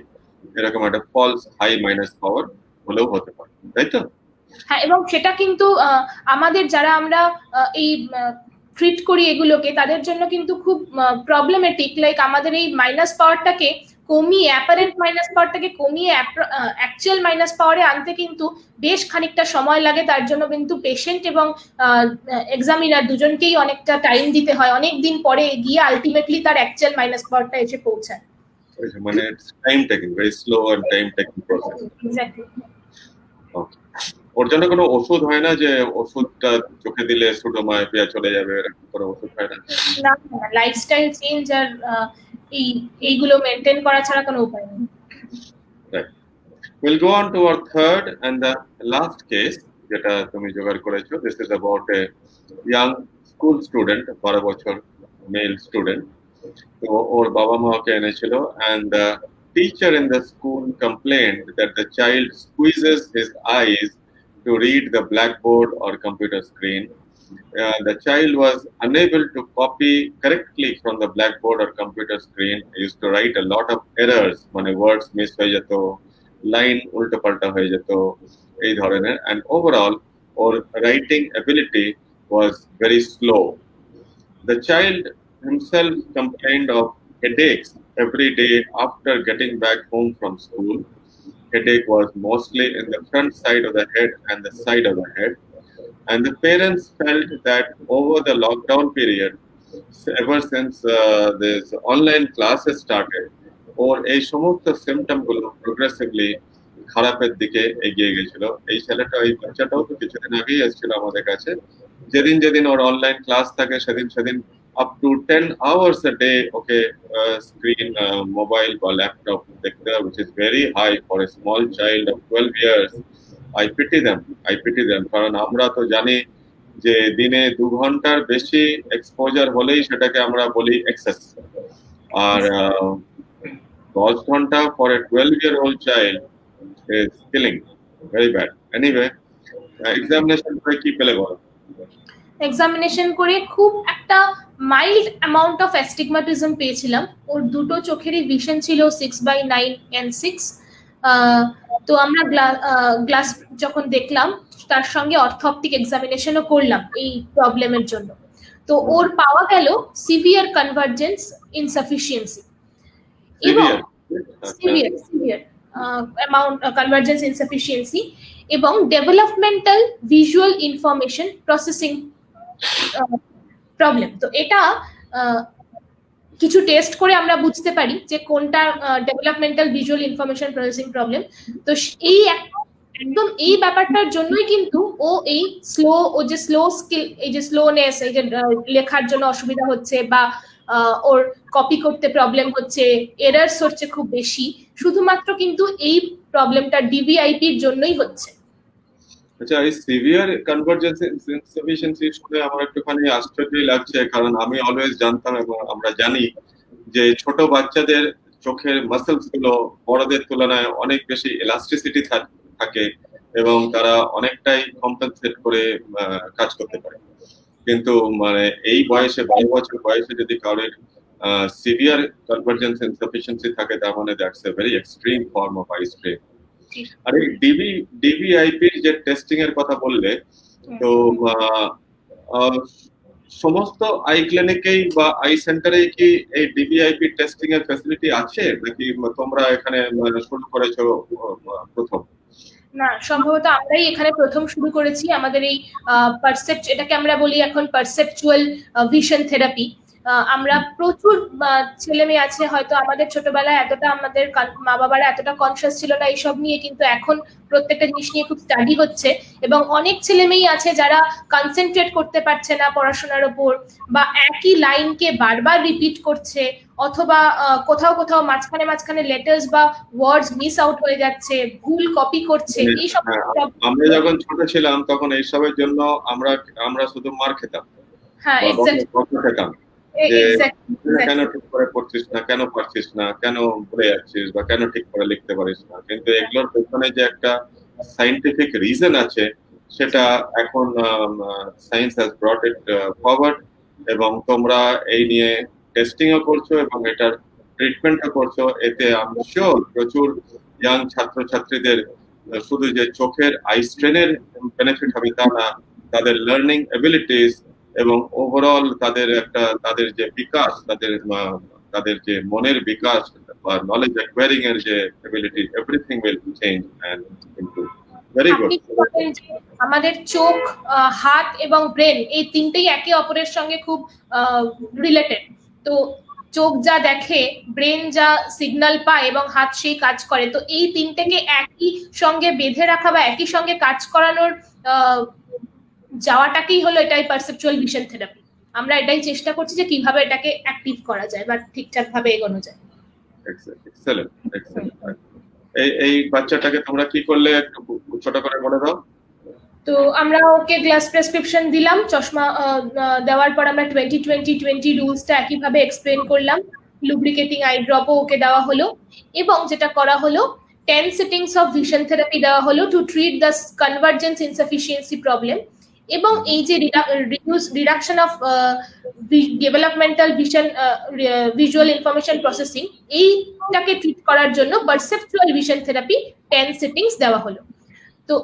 এরকম একটা ফলস হাই মাইনাস পাওয়ার হলেও হতে পারে, তাই তো? হ্যাঁ, এবং সেটা কিন্তু আমাদের যারা আমরা এই ট্রিট করি এগুলোকে, তাদের জন্য কিন্তু খুব প্রবলেমেটিক। লাইক আমাদের এই মাইনাস পাওয়ারটাকে কমিয়ে, অ্যাপারেন্ট মাইনাস পাওয়ারটাকে কমিয়ে অ্যাকচুয়াল মাইনাস পাওয়ারে আনতে কিন্তু বেশ খানিকটা সময় লাগে। তার জন্য কিন্তু পেশেন্ট এবং এক্সামিনার দুজনকেই অনেকটা টাইম দিতে হয়, অনেক দিন পরে গিয়ে আলটিমেটলি তার অ্যাকচুয়াল মাইনাস পাওয়ারটা এসে পৌঁছায়। মানে it's time taking, very slow and time taking process. Exactly. Okay, ওর জন্য কোনো ওষুধ হয় না যে ওষুধটা চোখে দিলে সুডোমায়োপিয়া চলে যাবে, এরকম কোনো ওষুধ হয় না? না, লাইফস্টাইল চেঞ্জ আর এইগুলো মেনটেন করা ছাড়া কোনো উপায় নেই। Right. We'll go on to our third and the last case যেটা তুমি জোগাড় করেছো. This is about a young school student, 12 বছর male student. তো ওর বাবা মা ওকে এনেছিল, and the teacher in the school complained that the child squeezes his eyes to read the blackboard or computer screen. The child was unable to copy correctly from the blackboard or computer screen. He used to write a lot of errors, মানে words miss হয়ে যেত, line উল্টো পাল্টা হয়ে যেত, এই ধরনের, and overall or writing ability was very slow. The child himself complained of headaches every day after getting back home from school. Headache was mostly in the front side of the head and the side of the head. And the parents felt that over the lockdown period, ever since this online classes started, or এই সমস্ত symptom গুলো progressively খারাপের দিকে এগিয়ে গেছিল। এই ছেলেটা, এই বাচ্চাটাও তো কিছুদিন আগেই এসেছিল আমাদের কাছে। যেদিন যেদিন ওর অনলাইন ক্লাস থাকে সেদিন সেদিন up to 10 hours a day okay screen, mobile বা ল্যাপটপ দেখতে, which is very high for a small child of 12 years. I pity them. কারণ আমরা তো জানি যে দিনে 2 ঘন্টার বেশি এক্সপোজার হলেই সেটাকে আমরা বলি এক্সেস, আর 10 ঘন্টা for a 12-year-old child is killing, very bad. Anyway, examination করে কি পেলে বলো? এক্সামিনেশন করে খুব একটা মাইল্ড অ্যামাউন্ট অফ অ্যাস্টিগমাটিজম পেয়েছিলাম। ওর দুটো চোখেরই ভিশন ছিল 6/9 and 6। তো আমরা গ্লাস যখন দেখলাম তার সঙ্গে অর্থোপটিক এক্সামিনেশনও করলাম এই প্রবলেমের জন্য। তো ওর পাওয়া গেল সিভিয়ার কনভার্জেন্স ইনসাফিসিয়েন্সি এবং সিভিয়ার অ্যামাউন্ট কনভার্জেন্স ইনসাফিসিয়েন্সি এবং developmental visual information processing problem. তো এটা কিছু টেস্ট করে আমরা বুঝতে পারি যে কোনটা developmental visual information processing problem. তো এই একদম এই ব্যাপারটার জন্যই কিন্তু ও এই ও যে স্লো স্কিল, এই যে স্লোনেস, এই যে লেখার জন্য অসুবিধা হচ্ছে বা ওর কপি করতে প্রবলেম হচ্ছে, এরার্স হচ্ছে খুব বেশি, শুধুমাত্র কিন্তু এই প্রবলেমটা ডিবিআইপির জন্যই হচ্ছে। আচ্ছা, এই সিভিয়ার কনভার্জেন্স ইনসাফিসিয়েন্সি শুনে আমার একটুখানি আশ্চর্যই লাগছে, কারণ আমি অলওয়েজ জানতাম এবং আমরা জানি যে ছোট বাচ্চাদের চোখের মাসেলস গুলো বড়দের তুলনায় অনেক বেশি এলাস্টিসিটি থাকে এবং তারা অনেকটাই কম্পেনসেট করে কাজ করতে পারে। কিন্তু মানে এই বয়সে 12 বছর বয়সে যদি কারোর সিভিয়ার কনভার্জেন্স ইনসাফিসিয়েন্সি থাকে, তার মানে that's a very extreme form of eye strain. আর এই ডিবিআইপির যে টেস্টিং এর কথা বললে, তো সমস্ত আই ক্লিনিকেই বা আই সেন্টারেই কি এই ডিবিআইপি টেস্টিং এর ফ্যাসিলিটি আছে, নাকি তোমরা এখানে শুরু করেছো প্রথম? না, সম্ভবত আমরাই এখানে প্রথম শুরু করেছি। আমাদের এই এটাকে আমরা বলি এখন পারসেপচুয়াল ভিশন থেরাপি। আমরা প্রচুর ছেলে মেয়ে আছে, হয়তো আমাদের ছোটবেলায় এতটা আমাদের মা বাবারা এতটা কনসিয়াস ছিল না এইসব নিয়ে, কিন্তু এখন প্রত্যেকটা জিনিস নিয়ে খুব স্টাডি হচ্ছে এবং অনেক ছেলে মেয়ে আছে যারা কনসেন্ট্রেট করতে পারছে না পড়াশোনার উপর, বা একই লাইনকে বারবার রিপিট করছে, অথবা কোথাও কোথাও মাঝখানে লেটার্স বা ওয়ার্ডস মিস আউট হয়ে যাচ্ছে, ভুল কপি করছে। এইসব আমরা যখন ছোট ছিলাম তখন এইসবের জন্য আমরা শুধু মার খেতাম। হ্যাঁ, খেতাম কেন ঠিক করে পড়ছিস না, কেন পারছিস না, কেন ভুলে যাচ্ছিস, বা কেন ঠিক করে লিখতে পারিস না। কিন্তু এগুলোর পেছনে যে একটা সাইন্টিফিক রিজন আছে, সেটা এখন science has brought it forward, এবং তোমরা এই নিয়ে টেস্টিংও করছো এবং এটার ট্রিটমেন্টও করছো। এতে আমি শিওর প্রচুর ইয়াং ছাত্রছাত্রীদের শুধু যে চোখের আই স্ট্রেনের বেনিফিট হবে তা না, তাদের লার্নিং এবিলিটিস এবং ওভারঅল তাদের যে বিকাশ, তাদের যে মনের বিকাশ বা নলেজ অ্যাকোয়ারিং এর যে ability, everything will change and improve. Very good. আমাদের চোখ, হাত এবং ব্রেন এই তিনটেই একে অপরের সঙ্গে খুব রিলেটেড। তো চোখ যা দেখে, ব্রেন যা সিগন্যাল পায় এবং হাত সেই কাজ করে। তো এই তিনটেকে একই সঙ্গে বেঁধে রাখা বা একই সঙ্গে কাজ করানোর যাওয়াটাকেই হলো এটাই পারসেপচুয়াল ভিশন থেরাপি। আমরা এটাই চেষ্টা করছি যে কিভাবে এটাকে অ্যাক্টিভ করা যায় বা ঠিকঠাক ভাবে এগোনো যায়। Excellent, excellent. এই বাচ্চাটাকে তোমরা কি করলে একটু ছোট করে বলে দাও। তো আমরা ওকে গ্লাস প্রেসক্রিপশন দিলাম, চশমা দেওয়ার পর আমরা 20-20-20 রুলসটা একইভাবে এক্সপ্লেন করলাম। লুব্রিকেটিং আই ড্রপও ওকে দেওয়া হলো এবং যেটা করা হলো 10 সিটিংস অফ ভিশন থেরাপি দেওয়া হলো to treat the convergence insufficiency problem. এবং এই যে reduction of developmental vision visual information processing, এইটাকে ট্রিট করার জন্য পারসেপচুয়াল ভিশন থেরাপি 10 সিটিংস দেওয়া হলো। তো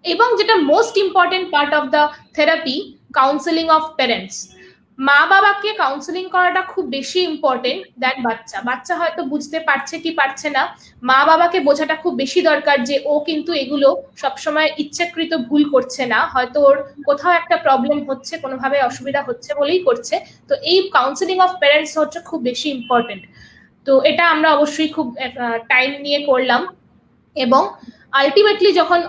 এবং যেটা most important part of the therapy, counselling of parents. মা বাবাকে কাউন্সেলিং করাটা খুব বেশি ইম্পর্টেন্ট দ্যান বাচ্চা হয়তো বুঝতে পারছে কি পারছে না, মা বাবাকে বোঝাটা খুব বেশি দরকার যে ও কিন্তু এগুলো সবসময় ইচ্ছাকৃত ভুল করছে না, হয়তো ওর কোথাও একটা প্রবলেম হচ্ছে, কোনোভাবে অসুবিধা হচ্ছে বলেই করছে। তো এই কাউন্সেলিং অফ প্যারেন্টস হচ্ছে খুব বেশি ইম্পর্টেন্ট। তো এটা আমরা অবশ্যই খুব টাইম নিয়ে করলাম এবং আলটিমেটলি যখন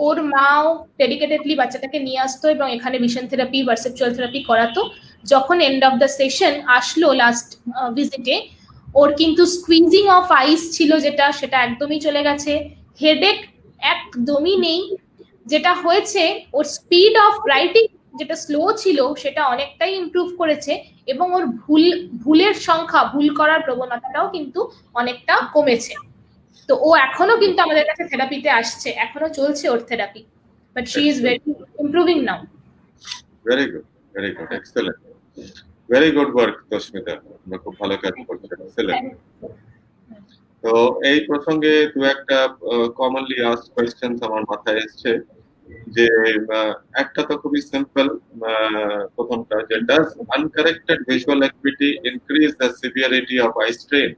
ওর মাও ডেডিকেটেডলি বাচ্চাটাকে নিয়ে আসতো এবং এখানে ভিশন থেরাপি, পারসেপচুয়াল থেরাপি করাতো, যখন এন্ড অফ দ্য সেশন আসলো লাস্ট ভিজিটে, ওর কিন্তু স্কুইজিং অফ আইস ছিল সেটা একদমই চলে গেছে, হেডেক একদমই নেই। যেটা হয়েছে, ওর স্পিড অফ রাইটিং যেটা স্লো ছিল সেটা অনেকটাই ইমপ্রুভ করেছে, এবং ওর ভুলের সংখ্যা, ভুল করার প্রবণতাটাও কিন্তু অনেকটা কমেছে। তো ও এখনো কিন্তু আমাদের কাছে থেরাপিতে আসছে, এখনো চলছে ওর therapy, but she is very improving now. Very good, excellent, very good work Tasmita, তোমরা খুব ভালো কাজ করছো, এক্সেলেন্ট। তো এই প্রসঙ্গে দু একটা কমনলি আস্কড কোয়েশ্চেনস আমার মাথায় এসছে, যে একটা তো খুবই সিম্পল, প্রথমটা যে does uncorrected visual acuity increase the severity of eye strain?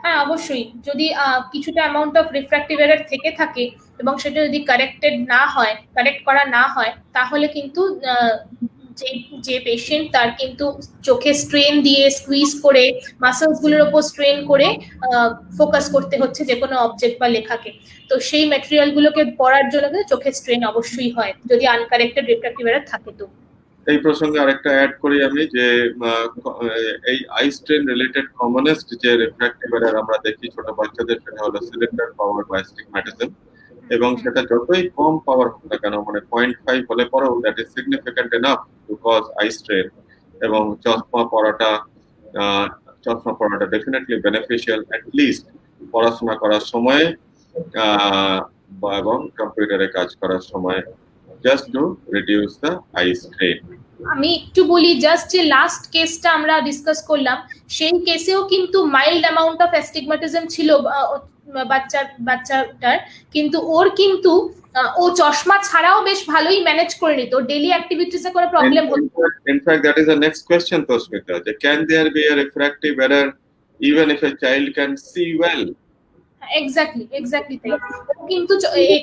হ্যাঁ, অবশ্যই। যদি কিছুটা অ্যামাউন্ট অফ রিফ্র্যাক্টিভ এরর থেকে থাকে এবং সেটা যদি কারেক্ট করা না হয়, তাহলে কিন্তু যে পেশেন্ট তার কিন্তু চোখে স্ট্রেন দিয়ে স্কুইজ করে মাসলস গুলোর উপর স্ট্রেন করে ফোকাস করতে হচ্ছে যে কোনো অবজেক্ট বা লেখাকে, তো সেই ম্যাটেরিয়াল গুলোকে পড়ার জন্য চোখে স্ট্রেন অবশ্যই হয় যদি আনকারেক্টেড রিফ্র্যাক্টিভ এরর থাকে। তো এই প্রসঙ্গে আরেকটা অ্যাড করি আমি, যে এই আই স্ট্রেন রিলেটেড কমনেস্ট যে রিফ্র্যাক্টিভ এরর আমরা দেখি ছোট বাচ্চাদের, সেটা হলো সিলিন্ডার পাওয়ার বা অ্যাস্টিগম্যাটিজম, এবং সেটা যতই কম পাওয়ার হোক না কেন, মানে 0.5 হলে পরেও that is significant enough to cause eye strain, এবং চশমা পড়াটা ডেফিনেটলি বেনিফিশিয়াল, অ্যাট লিস্ট পড়াশোনা করার সময় এবং কম্পিউটারে কাজ করার সময়, just to reduce the eye strain. আমি একটু বলি জাস্ট, যে লাস্ট কেসটা আমরা ডিসকাস করলাম, সেই কেসেও কিন্তু মাইল্ড অ্যামাউন্ট অফ অ্যাস্টিগম্যাটিজম ছিল বাচ্চাটার, কিন্তু ওর কিন্তু ও চশমা ছাড়াও বেশ ভালোই ম্যানেজ করে নিত, ডেইলি অ্যাক্টিভিটিসে কোনো প্রবলেম হতো। In fact, that is the next question, Toshmita. Can there be a refractive error even if a child can see well? Exactly তাই। কিন্তু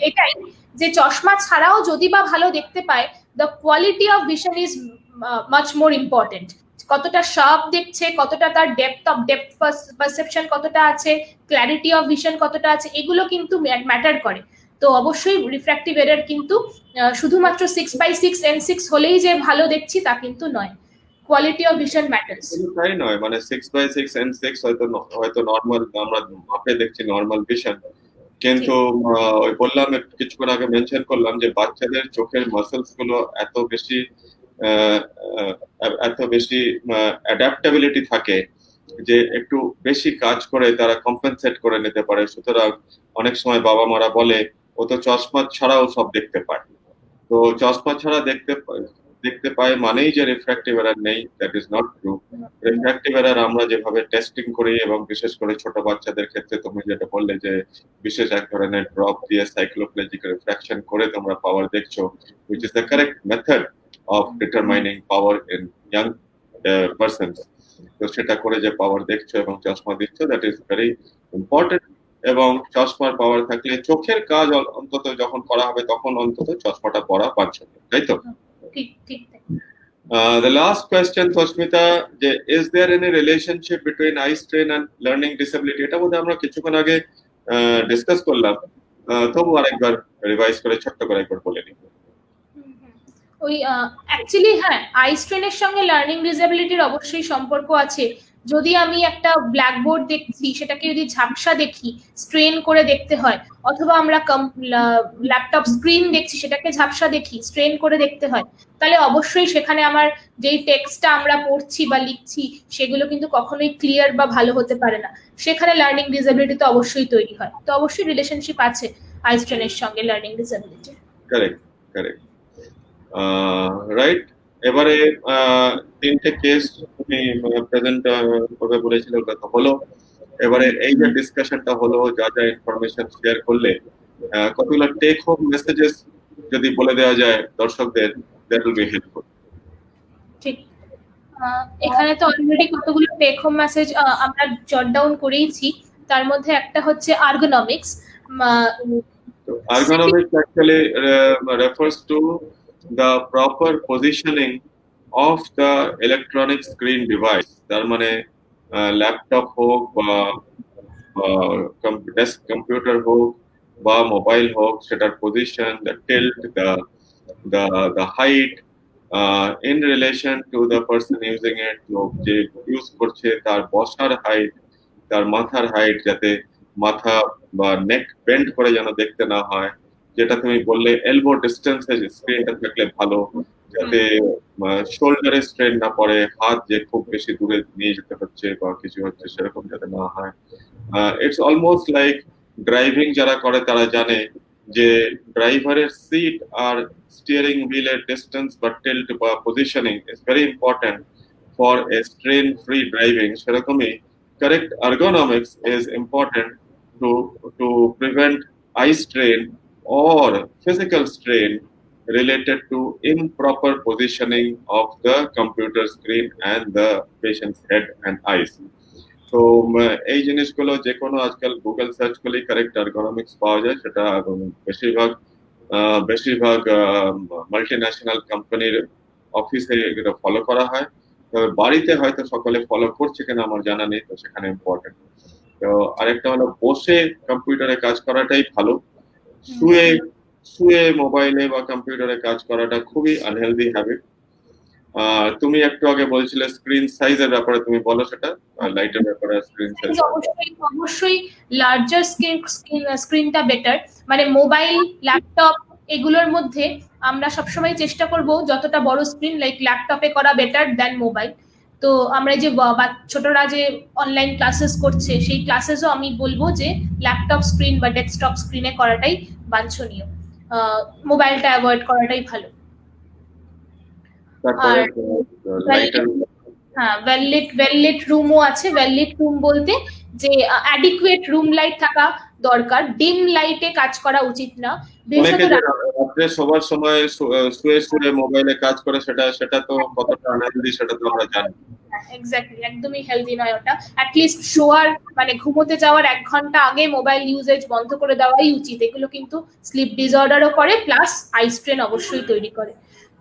এটাই যে চশমা ছাড়াও যদি বা ভালো দেখতে পায়, the quality of vision is much more important. কতটা শার্প দেখছে, কতটা তার ডেপথ পারসেপশন কতটা আছে, ক্ল্যারিটি অফ ভিশন কতটা আছে, এগুলো কিন্তু ম্যাটার করে। তো অবশ্যই রিফ্র্যাক্টিভ এরর কিন্তু শুধুমাত্র 6/6 N6 হলেই যে ভালো দেখছি তা কিন্তু নয়, কোয়ালিটি অফ ভিশন ম্যাটার্স। তাই নয়, মানে 6/6 N6 হয়তো নরমাল, আমরা মাপে দেখছি নরমাল ভিশন, কিন্তু ওই বললাম কিছুক্ষণ আগে মেনশন করলাম যে বাচ্চাদের চোখের মাসলস গুলো এত বেশি অ্যাডাপ্টেবিলিটি থাকে যে একটু বেশি কাজ করে তারা কম্পেনসেট করে নিতে পারে। সুতরাং অনেক সময় বাবা মারা বলে ও তো চশমা ছাড়াও সব দেখতে পায়, তো চশমা ছাড়া দেখতে পায় মানেই যে রিফ্র্যাক্টিভ এরর নেই, that is not true. Refractive error আমরা যেভাবে টেস্টিং করি, এবং বিশেষ করে ছোট বাচ্চাদের ক্ষেত্রে তুমি যেটা বললে যে বিশেষ এক ধরনের ড্রপ দিয়ে সাইক্লোপ্লেজিক রিফ্র্যাকশন করে তোমরা পাওয়ার দেখছো, which is the correct method of determining power in young persons. তো সেটা করে যে পাওয়ার দেখছো এবং চশমা দিচ্ছ, দ্যাট ইজ ভেরি ইম্পর্টেন্ট। এবং চশমার পাওয়ার থাকলে চোখের কাজ অন্তত যখন করা হবে তখন অন্তত চশমাটা পরা বাঞ্ছনীয়, তাই তো? ঠিক। The last question, Toshmita, is there any relationship between eye strain and learning disability? এটা বোধহয় আমরা কিছুক্ষণ আগে ডিসকাস করলাম, তবু আরেকবার রিভাইজ করে ছোট্ট করে একবার বলে নিই। ওই অ্যাকচুয়ালি হ্যাঁ, আই স্ট্রেনের সঙ্গে লার্নিং ডিসেবিলিটির অবশ্যই সম্পর্ক আছে। যদি আমি একটা ব্ল্যাকবোর্ড দেখছি, সেটাকে যদি ঝাপসা দেখি, স্ট্রেন করে দেখতে হয়, অথবা আমরা ল্যাপটপ স্ক্রিন দেখছি, সেটাকে ঝাপসা দেখি, স্ট্রেন করে দেখতে হয়, তাহলে অবশ্যই সেখানে আমার যেই টেক্সটটা আমরা পড়ছি বা লিখছি সেগুলো কিন্তু কখনোই ক্লিয়ার বা ভালো হতে পারে না, সেখানে লার্নিং ডিসেবিলিটি তো অবশ্যই তৈরি হয়। তো অবশ্যই রিলেশনশিপ আছে আই স্ট্রেনের সঙ্গে লার্নিং ডিসেবিলিটি। কারেক্ট। রাইট। এবারে তিনটে কেস তুমি প্রেজেন্ট করবে বলেছিলে, ওটা তো হলো। এবারে এই যে ডিসকাশনটা হলো, যা যা ইনফরমেশন শেয়ার করলে, কতগুলো টেক হোম মেসেজেস যদি বলে দেওয়া যায় দর্শকদের, দ্যাট উইল বি হেল্পফুল। ঠিক, এখানে তো অলরেডি কতগুলো টেক হোম মেসেজ আমরা জট ডাউন করেইছি। তার মধ্যে একটা হচ্ছে ergonomics. Ergonomics actually refers to the proper positioning of the electronic screen device. তার মানে ল্যাপটপ হোক বা ডেস্ক কম্পিউটার হোক বা মোবাইল হোক, সেটার position, the tilt, the height in relation to the person using it, যে ইউজ করছে তার বসার হাইট, তার মাথার হাইট, যাতে মাথা বা নেক বেন্ড করে যেন দেখতে না হয়। যেটা তুমি বললে এলবো ডিস্টেন্সে স্ক্রিনটা থাকলে ভালো, যাতে শোল্ডারে স্ট্রেন না পড়ে, হাত যে খুব বেশি দূরে নিয়ে যেতে হচ্ছে বা কিছু হচ্ছে সেরকম যাতে না হয়। ইটস অলমোস্ট লাইক ড্রাইভিং যারা করে তারা জানে যে ড্রাইভারের সিট আর স্টিয়ারিং হুইলের ডিস্টেন্স বা টিল্ট বা positioning is very important for a strain free driving. সেরকমই correct ergonomics is important to prevent eye strain or physical strain related to improper positioning of the computer screen and the patient's head and eyes. তো এই জিনিসগুলো যে কোনো আজকাল Google search করলেই correct ergonomics পাওয়া যায়। সেটা বেশিরভাগ বেশিরভাগ মাল্টি ন্যাশনাল কোম্পানির অফিসে এটা ফলো করা হয়। তবে বাড়িতে হয়তো সকলে ফলো করছে কিনা আমার জানা নেই, তো সেখানে ইম্পর্টেন্ট। তো আরেকটা হলো বসে কম্পিউটারে কাজ করাটাই ভালো। শুয়ে শুয়ে মোবাইলে বা কম্পিউটারে কাজ করাটা খুবই আনহেলদি হ্যাবিট। তুমি একটু আগে বলছিলে স্ক্রিন সাইজের ব্যাপারে, তুমি বলো সেটা, লাইটের ব্যাপারে স্ক্রিন সাইজ। অবশ্যই লার্জার স্ক্রিনটা বেটার। মানে মোবাইল, ল্যাপটপ এগুলোর মধ্যে আমরা সবসময় চেষ্টা করব যতটা বড় স্ক্রিন, লাইক ল্যাপটপে করা বেটার দ্যান মোবাইল। তো আমরা যে ছোটরা যে অনলাইন ক্লাসেস করছে সেই ক্লাসেসও আমি বলবো যে ল্যাপটপ স্ক্রিন বা ডেস্কটপ স্ক্রিনে করাটাই বাঞ্ছনীয়, মোবাইলটা অ্যাভয়েড করাটাই ভালো। আর হ্যাঁ, ওয়েল-লিট রুমও আছে। ওয়েল-লিট রুম বলতে যে অ্যাডিকুয়েট রুম লাইট থাকা দরকার, ডিম লাইটে কাজ করা উচিত না। রাত্রে সবার সময় শুয়ে শুয়ে মোবাইলে কাজ করে, সেটা তো কতটা আনহেলদি সেটা তো আমরা জানি। এক্স্যাক্টলি, একদমই হেলদি নয় ওটা। অ্যাটলিস্ট শোয়ার মানে ঘুমোতে যাওয়ার 1 ঘন্টা আগে মোবাইল ইউজেজ বন্ধ করে দেওয়াই উচিত। এগুলো কিন্তু স্লিপ ডিসঅর্ডারও করে, প্লাস আই স্ট্রেন অবশ্যই তৈরি করে।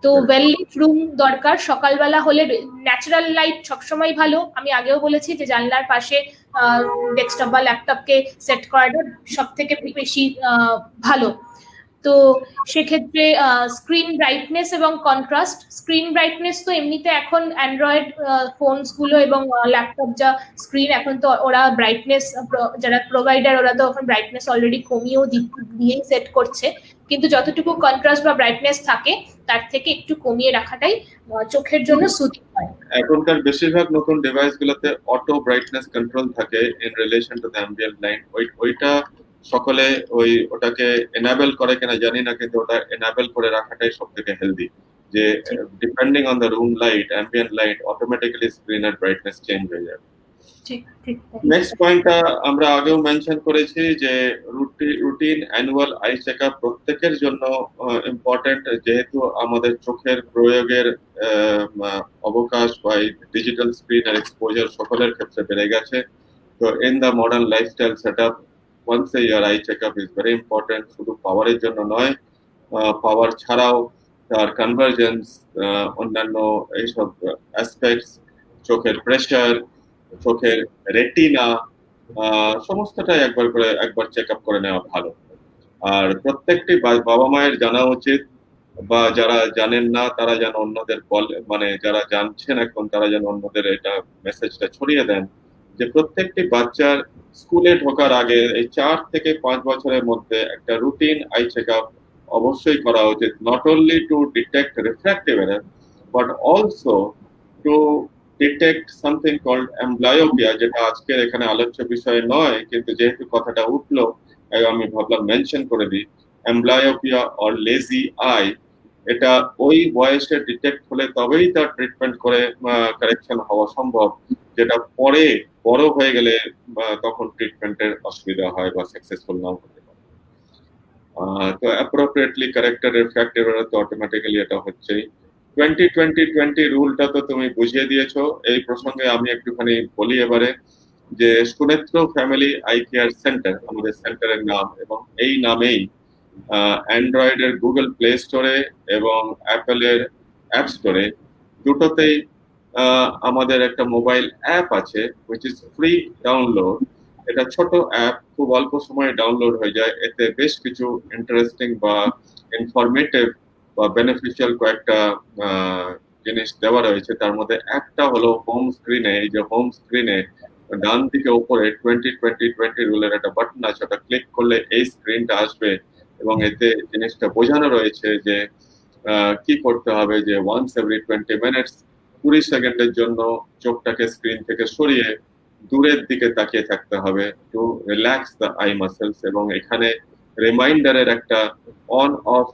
তো ওয়েল-লিট রুম দরকার। সকালবেলা হলে ন্যাচারাল লাইট সবসময় ভালো। আমি আগেও বলেছি যে জানলার পাশে ডেস্কটপ বা ল্যাপটপকে সেট করাটা সব থেকে বেশি ভালো। তো সেক্ষেত্রে স্ক্রিন ব্রাইটনেস এবং কন্ট্রাস্ট। স্ক্রিন ব্রাইটনেস তো এমনিতে এখন অ্যান্ড্রয়েড ফোনস গুলো এবং ল্যাপটপ যা স্ক্রিন, এখন তো ওরা ব্রাইটনেস, যারা প্রোভাইডার ওরা তো এখন ব্রাইটনেস অলরেডি কমিয়েও দিয়েই সেট করছে। কিন্তু যতটুকু কন্ট্রাস্ট বা ব্রাইটনেস থাকে তার থেকে একটু কমিয়ে রাখাটাই চোখের জন্য সুদিক হয়। এখনকার বেশিরভাগ নতুন ডিভাইস গুলোতে অটো ব্রাইটনেস কন্ট্রোল থাকে in relation to the ambient light. ওইটা সকলে ওটাকে এনাবেল করে কিনা জানি না, কিন্তু ওটা এনাবেল করে রাখাটাই সব থেকে হেলদি। যে depending on the room light, ambient light, automatically স্ক্রিনের ব্রাইটনেস চেঞ্জ হয়ে যাবে। নেক্সট পয়েন্টটা আমরা আগেও মেনশন করেছি যে রুটিন অ্যানুয়াল আই চেকআপ প্রত্যেকের জন্য ইম্পর্টেন্ট, যেহেতু আমাদের চোখের প্রয়োগের অবকাশ বা ডিজিটাল স্ক্রিনের এক্সপোজার সকলের ক্ষেত্রে বেড়ে গেছে। তো in the modern lifestyle setup once a year eye checkup is very important, শুধু পাওয়ারের জন্য নয়, পাওয়ার ছাড়াও তার কনভার্জেন্স, অন্যান্য এইসব অ্যাসপেক্টস, চোখের প্রেশার, চোখের রেটিনা, সমস্তটাই একবার চেক আপ করে নেওয়া ভালো। আর প্রত্যেকটি বাবা মায়ের জানা উচিত, বা যারা জানেন না তারা যেন অন্যদের মানে যারা জানছেন এখন তারা যেন অন্যদের এটা মেসেজটা ছড়িয়ে দেন যে প্রত্যেকটি বাচ্চার স্কুলে ঢোকার আগে এই 4 থেকে 5 বছরের মধ্যে একটা রুটিন আই চেক আপ অবশ্যই করা উচিত, not only to detect refractive error but also to detect something called amblyopia, যেটা আজকের এখানে আলোচ্য বিষয় নয়, কিন্তু যেহেতু কথাটা উঠলো আমি ভাবলাম মেনশন করে দিই। অ্যাম্বলায়োপিয়া অর লেজি আই, এটা ওই বয়সে ডিটেক্ট হলে তবেই তার ট্রিটমেন্ট করে কারেকশন হওয়া সম্ভব, যেটা পরে বড় হয়ে গেলে তখন ট্রিটমেন্টের অসুবিধা হয় বা সাকসেসফুল নাও হতে পারে। তো অ্যাপ্রোপ্রিয়েটলি কারেক্টেড রিফ্র্যাক্টিভ এরর তো অটোমেটিক্যালি এটা হচ্ছেই। 20-20-20 রুলটা তো তুমি বুঝিয়ে দিয়েছো। এই প্রসঙ্গে আমি একটুখানি বলি এবারে যে সুনেত্র ফ্যামিলি আই কেয়ার সেন্টার আমাদের সেন্টারের নাম, এবং এই নামেই অ্যান্ড্রয়েডের গুগল প্লে স্টোরে এবং অ্যাপেলের অ্যাপ স্টোরে দুটোতেই আমাদের একটা মোবাইল অ্যাপ আছে which is ফ্রি ডাউনলোড। এটা ছোট অ্যাপ, খুব অল্প সময়ে ডাউনলোড হয়ে যায়। এতে বেশ কিছু ইন্টারেস্টিং বা ইনফরমেটিভ বা বেনিফিশিয়াল কয়েকটা জিনিস দেওয়া রয়েছে। তার মধ্যে একটা হলো হোম স্ক্রিনে, এই যে হোম স্ক্রিনে ডান দিকে উপরে 20-20-20 রুলের একটা বাটন আছে, ওটা ক্লিক করলে এই স্ক্রিনটা আসবে এবং এতে জিনিসটা বোঝানো রয়েছে যে কি করতে হবে যে once every 20 minutes 20 সেকেন্ডের জন্য চোখটাকে স্ক্রিন থেকে সরিয়ে দূরের দিকে তাকিয়ে থাকতে হবে to relax the I muscles, এবং এখানে রিমাইন্ডারের একটা অন অফ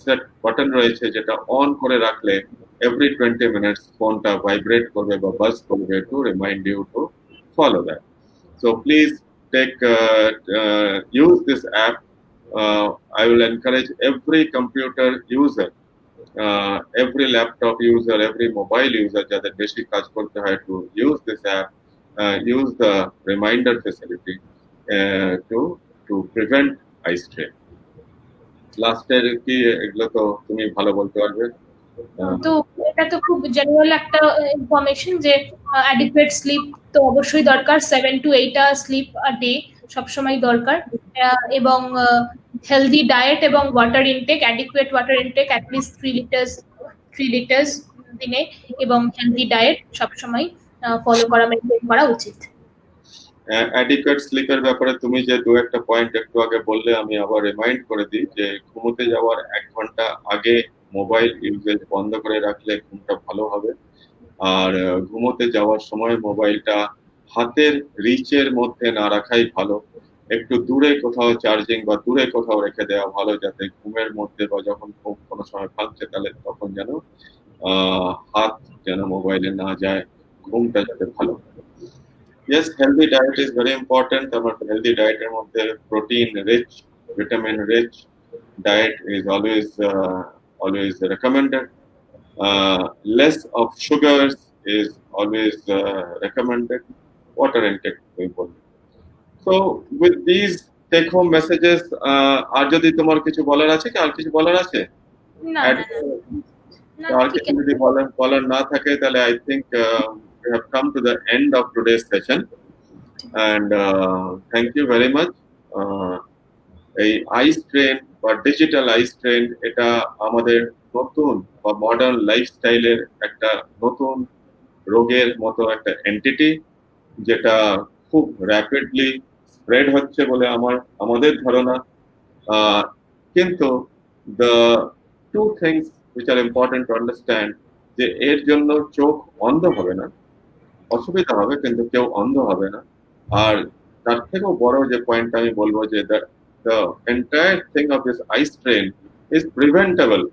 সেট বাটন রয়েছে যেটা অন করে রাখলে every 20 minutes ফোনটা ভাইব্রেট করবে বা বাজ করবে to remind you to follow that. So please use this app. I will encourage every computer user, every laptop user, every mobile user যাদের বেশি কাজ করতে হয় to use this app, use the reminder facility to prevent eye strain. লাস্টের কি এগুলো তো তুমি ভালো বলতে পারবে. তো এটা তো খুব জেনারেল একটা ইনফরমেশন যে অ্যাডিকুয়েট স্লিপ তো অবশ্যই দরকার, 7 to 8 hour sleep a day সবসময় দরকার, এবং হেলদি ডায়েট এবং water intake, adequate water intake at least 3 litres দিনে, এবং হেলদি ডায়েট সবসময় ফলো করা, মেনটেন করা উচিত. অ্যাডিকুয়েট স্লিপের ব্যাপারে তুমি যে দু একটা পয়েন্ট একটু আগে বললে আমি আবার রিমাইন্ড করে দিই যে ঘুমোতে যাওয়ার 1 ঘন্টা আগে মোবাইল ইউজেজ বন্ধ করে রাখলে ঘুমটা ভালো হবে, আর ঘুমোতে যাওয়ার সময় মোবাইলটা হাতের রিচের মধ্যে না রাখাই ভালো, একটু দূরে কোথাও চার্জিং বা দূরে কোথাও রেখে দেওয়া ভালো, যাতে ঘুমের মধ্যে বা যখন ঘুম কোনো সময় ভাঙছে তাহলে তখন যেন হাত যেন মোবাইলে না যায়, ঘুমটা যাতে ভালো. Yes, healthy diet is very important. Our healthy diet এর মধ্যে protein rich, vitamin rich diet is always recommended. Less of sugars is always recommended. Water intake important. So with these take home messages, আর যদি তোমার কিছু বলার আছে কি, আর কিছু বলার আছে? না আর কিছু যদি বলার না থাকে তাহলে I think we have come to the end of today's session, and thank you very much. এই আই স্ট্রেন বা ডিজিটাল আই স্ট্রেন এটা আমাদের নতুন বা মডার্ন লাইফস্টাইলের একটা নতুন রোগের মতো একটা এন্টিটি, যেটা খুব র্যাপিডলি স্প্রেড হচ্ছে বলে আমাদের ধারণা. কিন্তু the two things which are important to understand, যে এর জন্য চোখ অন্ধ হবে না, অসুবিধা হবে কিন্তু কেউ অন্ধ হবে না. আর তার থেকেও বড় যে পয়েন্ট আমি বলবো যে the entire thing of this eye strain is preventable.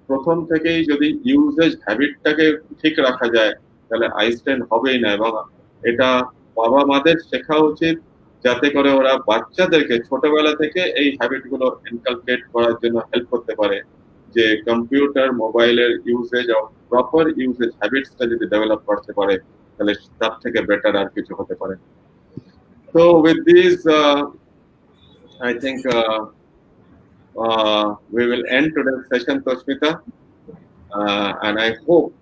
প্রথম থেকেই যদি ইউজেজ হ্যাবিটটাকে ঠিক রাখা যায় তাহলে আই স্ট্রেন হবেই না, এবং এটা বাবা মাদের শেখা উচিত যাতে করে ওরা বাচ্চাদেরকে ছোটবেলা থেকে এই হ্যাবিটগুলো ইনকালকেট করার জন্য হেল্প করতে পারে, যে কম্পিউটার মোবাইলের ইউজেজ অফ প্রপার ইউজেজ হ্যাবিটসটা যদি ডেভেলপ করতে পারে তাহলে তার থেকে বেটার আর কিছু হতে পারে. So with these I think we will end today's session, Toshmita, and I hope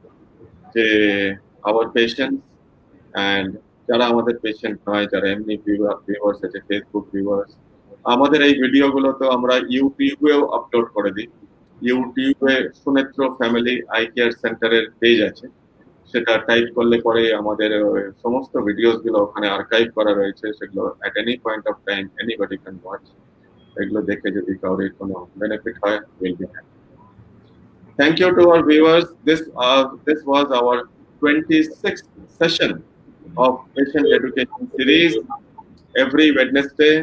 our patients and যারা আমাদের পেশেন্ট নয়, যারা এমনি ভিউয়ার্স আছে, ফেসবুক ভিউয়ার্স, আমাদের এই ভিডিওগুলো তো আমরা ইউটিউবেও আপলোড করে দিই. ইউটিউবে সুনেত্র ফ্যামিলি আই কেয়ার সেন্টারের পেজ আছে, সেটা টাইপ করলে পরে আমাদের সমস্ত ভিডিওস গুলো ওখানে আর্কাইভ করা রয়েছে, সেগুলো at any point of time anybody can watch. এগুলো দেখে যদি কারোর কোনো বেনিফিট হয়, will be happy. Thank you to our viewers. This was our 26th session of patient education series. Every Wednesday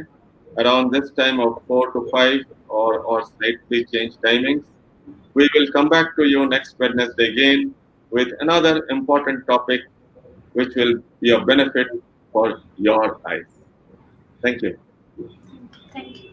around this time of 4 to 5 or slightly changed timings. We will come back to you next Wednesday again with another important topic which will be of benefit for your eyes. Thank you. Thank you.